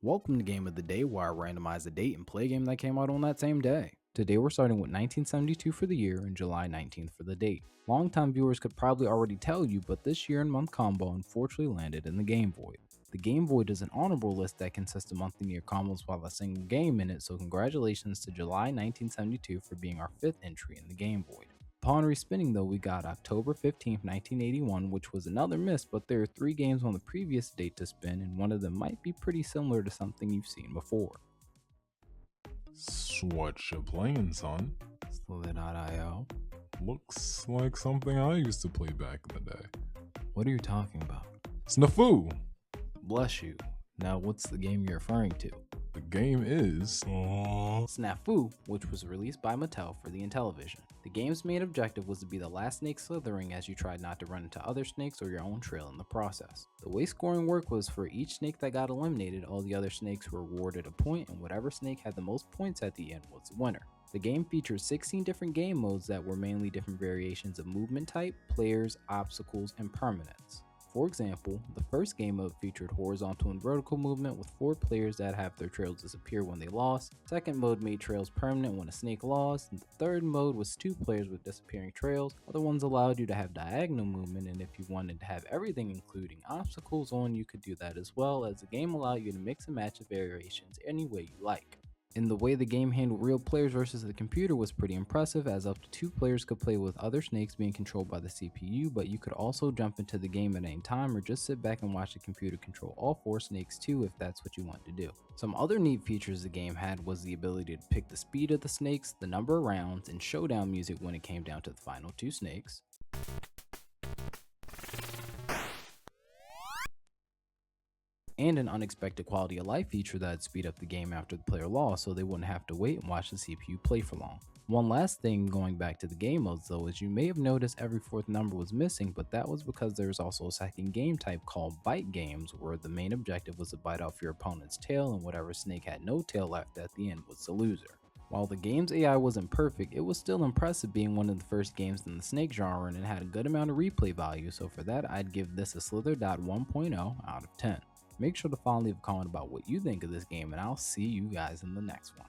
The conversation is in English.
Welcome to Game of the Day, where I randomize a date and play a game that came out on that same day. Today we're starting with 1972 for the year and July 19th for the date. Longtime viewers could probably already tell you, but this year and month combo unfortunately landed in the Game Void. The Game Void is an honorable list that consists of monthly near combos while a single game in it, so congratulations to July 1972 for being our 5th entry in the Game Void. Upon respinning though, we got October 15th, 1981, which was another miss, but there are 3 games on the previous date to spin, and one of them might be pretty similar to something you've seen before. What you playing, son? Slither.io. Looks like something I used to play back in the day. What are you talking about? Snafu! Bless you. Now what's the game you're referring to? The game is... Snafu, which was released by Mattel for the Intellivision. The game's main objective was to be the last snake slithering as you tried not to run into other snakes or your own trail in the process. The way scoring worked was for each snake that got eliminated, all the other snakes were awarded a point, and whatever snake had the most points at the end was the winner. The game featured 16 different game modes that were mainly different variations of movement type, players, obstacles, and permanents. For example, the first game mode featured horizontal and vertical movement with 4 players that have their trails disappear when they lost. Second mode made trails permanent when a snake lost. And the third mode was 2 players with disappearing trails. Other ones allowed you to have diagonal movement, and if you wanted to have everything including obstacles on, you could do that as well, as the game allowed you to mix and match the variations any way you like. And the way the game handled real players versus the computer was pretty impressive, as up to 2 players could play with other snakes being controlled by the CPU, but you could also jump into the game at any time or just sit back and watch the computer control all 4 snakes too if that's what you want to do. Some other neat features the game had was the ability to pick the speed of the snakes, the number of rounds, and showdown music when it came down to the final 2 snakes. And an unexpected quality of life feature that'd speed up the game after the player lost so they wouldn't have to wait and watch the CPU play for long. One last thing going back to the game modes though is you may have noticed every 4th number was missing, but that was because there was also a second game type called bite games, where the main objective was to bite off your opponent's tail, and whatever snake had no tail left at the end was the loser. While the game's AI wasn't perfect, it was still impressive being one of the first games in the snake genre, and it had a good amount of replay value, so for that I'd give this a Slither.1.0 out of 10. Make sure to follow and leave a comment about what you think of this game, and I'll see you guys in the next one.